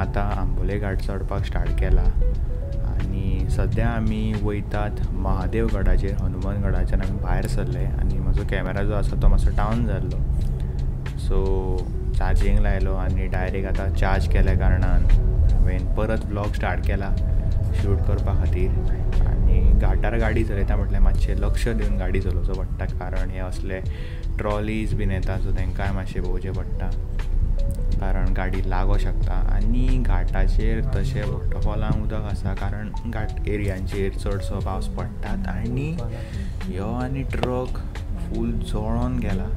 आतां आंबोले घाट चडपाक स्टार्ट केला आनी सद्या आमी वयतात महादेवगडाचेर. हनुमानगडाच्यान आमी भायर सरले आनी म्हजो कॅमेरा जो आसा तो मातसो डावन जाल्लो, सो चार्जींग लायलो आनी डायरेक्ट आतां चार्ज केल्या कारणान हांवें परत व्लॉग स्टार्ट केला शूट करपा खातीर. आनी घाटार गाडी चलयता म्हटल्यार मातशें लक्ष दिवन गाडी चलोवचो पडटा, कारण हे असले ट्रॉलीज बीन येता सो तांकांय मातशें पळोवचें पडटा, कारण गाडी लागो शकता. आनी घाटाचेर तशें वॉटरफॉलांक उदक आसा कारण घाट एरियांचेर चडसो पावस पडटात आनी ह्यो आनी ट्रक फूल जळोन गेला.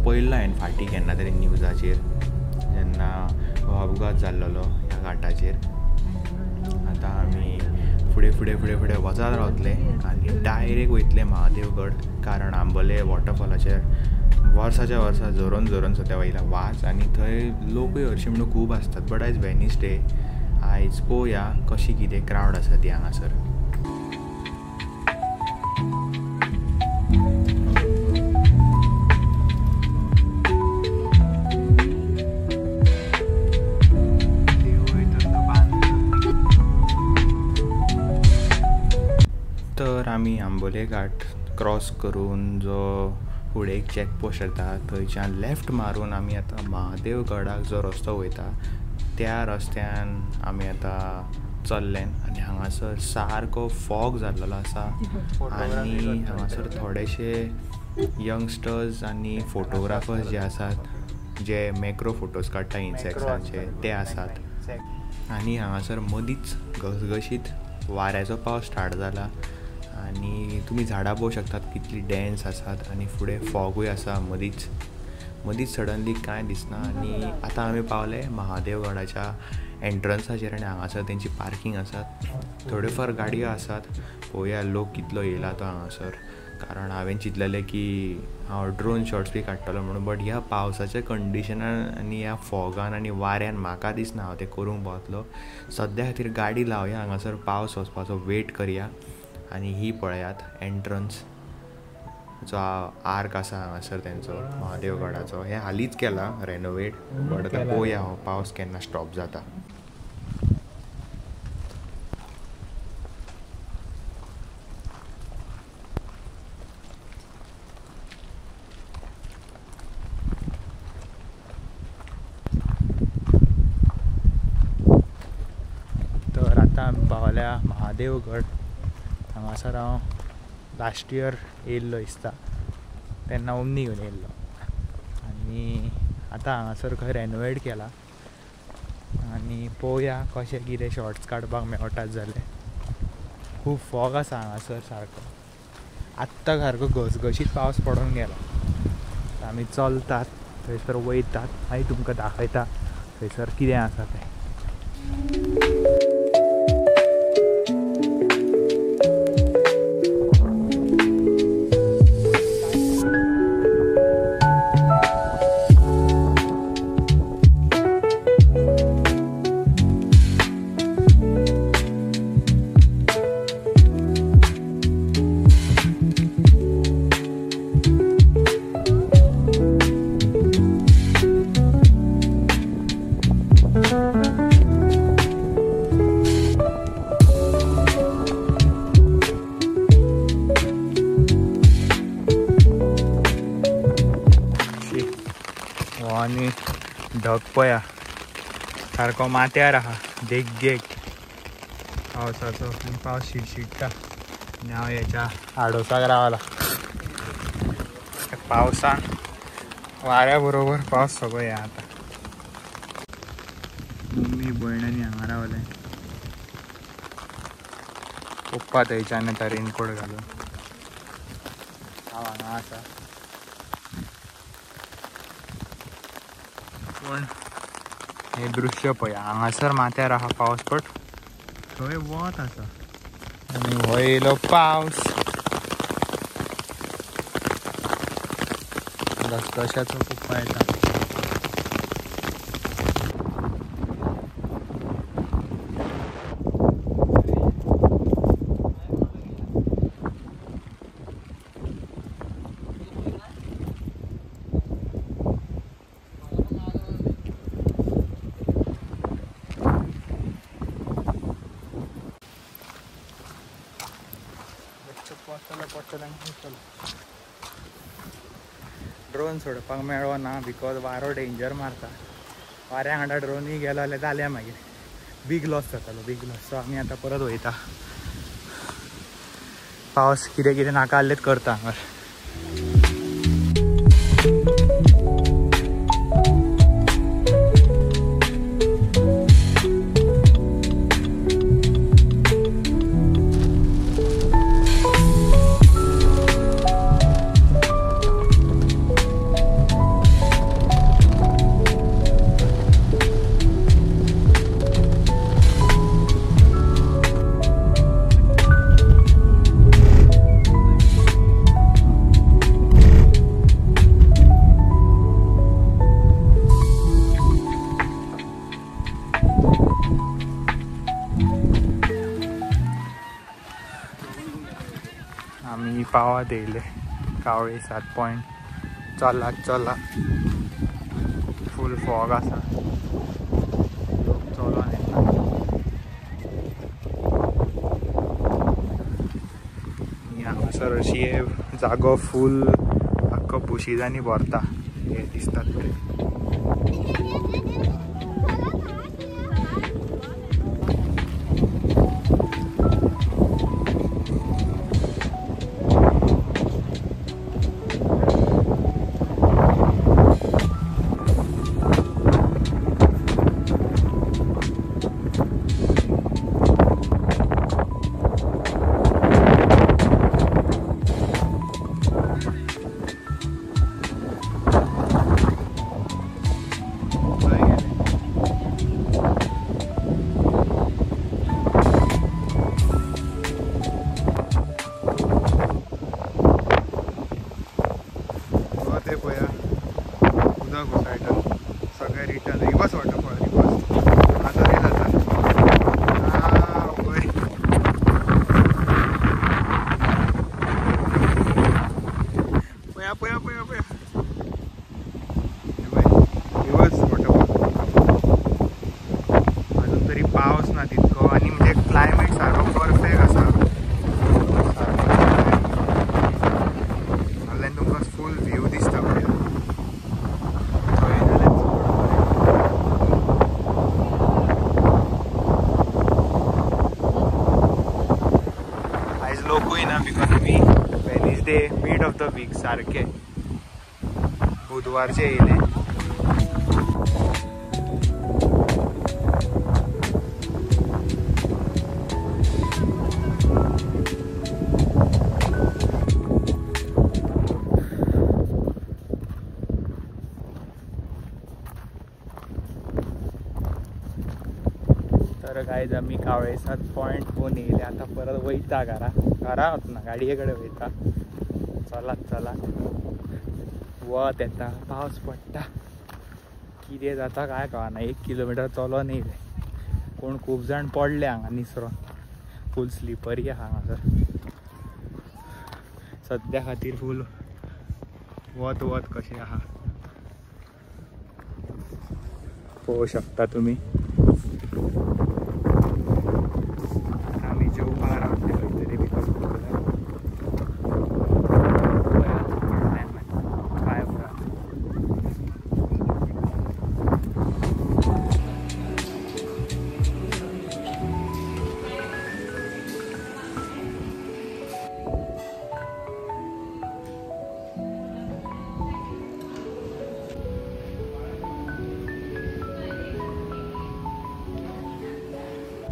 पळयल्लो हांवें फाटीं केन्ना तरी न्यूजाचेर जेन्ना हो अपघात जाल्लो ह्या घाटाचेर. आतां आमी फुडें फुडें फुडें फुडें वचत रावतले आनी डायरेक्ट वयतले महादेवगड, कारण आंबोले वॉटरफॉलाचेर वर्साच्या वर्सा जोरून जोरून सद्या वयला वाज आनी थंय लोकूय हरशीं म्हणून खूब आसतात. बट आयज वेनिसडे, आयज पळोवया कशी कितें क्रावड आसा ती हांगासर. तर आमी आंबोले घाट क्रॉस करून जो फुडें एक चॅकपोस्ट येता थंयच्यान लेफ्ट मारून आमी आतां महादेवगडाक जो रस्तो वयता त्या रस्त्यान आमी आतां चल्ले. आनी हांगासर सारको फॉग जाल्लो आसा आनी हांगासर थोडेशे यंगस्टर्स आनी फोटोग्राफर्स जे आसात जे मॅक्रो फोटोज काडटा इन्सेक्ट्सांचे ते आसात. आनी हांगासर मदींच घसघशीत वाऱ्याचो पावस स्टार्ट जाला आनी तुमी झाडां पळोवंक शकतात कितली डेन्स आसात आनी फुडें फॉगूय आसा मदींच सडनली कांय दिसना. आनी आतां आमी पावले महादेवगडाच्या एंट्रन्साचेर आनी हांगासर तेंची पार्किंग आसात. थोड्यो फार गाडयो आसात, पळोवया लोक कितलो येयला तो हांगासर, कारण हांवें चिंतलेलें की हांव ड्रोन शॉट्स बी काडटलो म्हणून. बट ह्या पावसाच्या कंडिशनान आनी ह्या फॉगान आनी वाऱ्यान म्हाका दिसना हांव तें करूंक पावतलो. सद्या खातीर गाडी लावया, हांगासर पावस वचपाचो वेट करया. आनी ही पळयात एंट्रन्स जो आर्क आसा हांगासर तेंचो महादेवगडाचो, हें हालींच केला रेनोवेट. बट आतां पळोवया हो पावस केन्ना स्टॉप जाता. तर आतां आमी पावल्या महादेवगड. हांगासर हांव लास्ट इयर येयल्लो दिसता, तेन्ना ओमनी घेवन येयल्लो. आनी आतां हांगासर खंय रेनोवेट केला आनी पळोवया कशें कितें शॉर्ट्स काडपाक मेळटात जाल्यार. खूब फॉग आसा हांगासर सारको. आत्तां सारको घसघशीत पावस पडून गेला. आमी चलतात थंयसर वयतात, मागीर तुमकां दाखयता थंयसर कितें आसा तें. आनी ढग पळया सारको माथ्यार आहा देगेक पावसाचो. आनी पावस शिडशिडटा आनी हांव हेच्या आडोसाक रावला. पावसान वाऱ्या बरोबर पावस सगळो हें आतां. मम्मी भयणांनी हांगा रावले. पप्पा थंयच्यान येता रेनकोट घालून. हांव हांगा आसा. पूण हें दृश्य पळया, हांगासर माथ्यार आहा पावस, बट थंय वत आसा आनी हो येयलो पावस. घसघशाचो पप्पा येता. ड्रोन सोडपाक मेळ्ळो ना बिकॉज वारो डेंजर मारता. वाऱ्या वांगडा ड्रोनूय गेलो जाल्यार जालें मागीर बीग लॉस जातालो बीग लॉस. सो आमी आतां परत वयता. पावस कितें कितें नाका आसलेंच करता हांगा. आमी पावात येयले कावळे 7 पॉयंट. चला फूल फॉग आसा. लोक चलोन येता. हांगासर अशी जागो फूल आख्खो बुशीजांनी भरता. हे दिसतात ते सगळे रिटर्न रिवर्स वॉटरफॉल रिवर्स आजारी जाता. पया रिवर्स वॉटरफॉल. अजून तरी पावस ना तितको आणि म्हणजे क्लायमेट सारको परफेक्ट आसा. हांगाल्यान तुमकां फूल व्यू दिसता. लोकूय ना बिकॉज आमी Wednesday mid of the week सारखे बुधवारचे येयले. तर गायज आमी कावळेसाद पॉयंट पोवन येयले. आता परत वयता घरा वचना गाडये कडेन वयता. चलात वत येता पावस पडटा कितें जाता काय कळना. 1 किलोमीटर चलोन येयले. कोण खूब जाण पडले हांगा निसरोन. फूल स्लिपरी आहा हांगासर सद्या खातीर. फूल वत कशें आहा पळोवंक शकता तुमी. आमी जेवपाक रावतले खंय तरी बिकॉज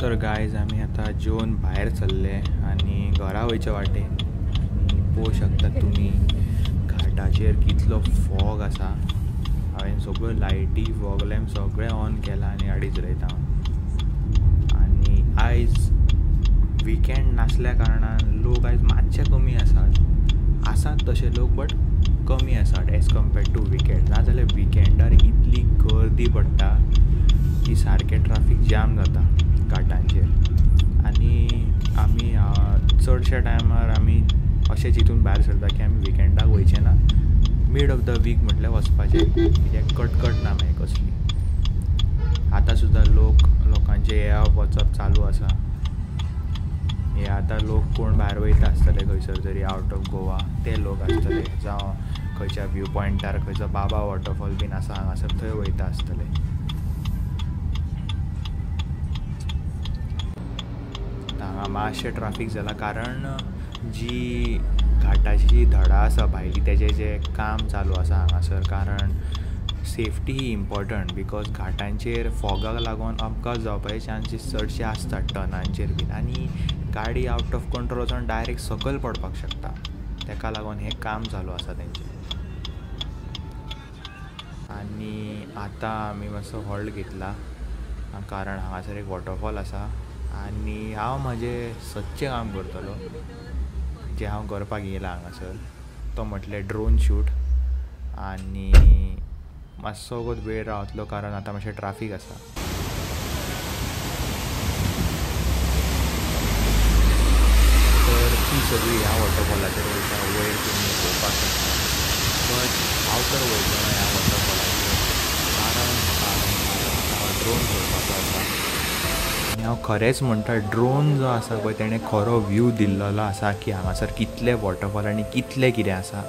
तर गायज आमी आतां जेवन भायर सरले आनी घरा वयचे वाटेन. आनी पळोवंक शकता तुमी घाटाचेर कितलो फॉग आसा. हांवें सगळ्यो लायटी फॉग लॅम्प सगळें ऑन केला आनी हाडीत रयता. आनी आयज विकेंड नासल्या कारणान लोक आयज मातशे कमी आसात तशे लोक बट कमी आसात एज कम्पेर्ड टू विकेंड. नाजाल्यार विकेंडार इतली गर्दी पडटा की सारकें ट्राफीक जाम जाता घाटांचेर. आनी आमी चडशे टायमार आमी अशें चिंतून भायर सरता की आमी विकेंडाक वयचे ना. मिड ऑफ द वीक म्हटल्यार वचपाचें कित्याक कटकट ना मागीर कसली. आतां सुद्दां लोकांचे येवप वचप चालू आसा. हे आतां लोक कोण भायर वयता आसतले खंयसर तरी आवट ऑफ गोवा ते लोक आसतले जावं खंयच्या व्यू पॉयंटार खंयचो बाबा वॉटरफॉल बीन आसा हांगासर थंय वयता आसतले. हांगा मातशें ट्राफीक जालां कारण जी घाटाची जी धडा आसा भायली तेजें जें काम चालू आसा हांगासर कारण सेफ्टी ही इम्पॉर्टंट बिकॉज घाटांचेर फॉगाक लागून अपघात जावपाचे चान्सीस चडशे आसतात टर्नांचेर बीन आनी गाडी आवट ऑफ कंट्रोल वचून डायरेक्ट सकयल पडपाक शकता. तेका लागून हें काम चालू आसा तेंचें. आनी आतां आमी मातसो हॉल्ट घेतला कारण हांगासर एक वॉटरफॉल आसा आनी हांव म्हाजें सदचें काम करतलो जें हांव करपाक येयलां हांगासर तो म्हटल्यार ड्रोन शूट. आनी मातसो वगत वेळ रावतलो कारण आतां मातशें ट्राफीक आसा. तर ती सगळी ह्या वॉटरफॉलाचेर वयता वयर तुमी पळोवपाक शकता. बट हांव तर वयतलो ना ह्या वॉटरफॉलाचेर कारण म्हाका ड्रोन करपाचो आसा. आनी हांव खरेंच म्हणटा ड्रोन जो आसा पळय तेणें खरो व्यू दिल्लो आसा की हांगासर कितले वॉटरफॉल आनी कितलें कितें आसा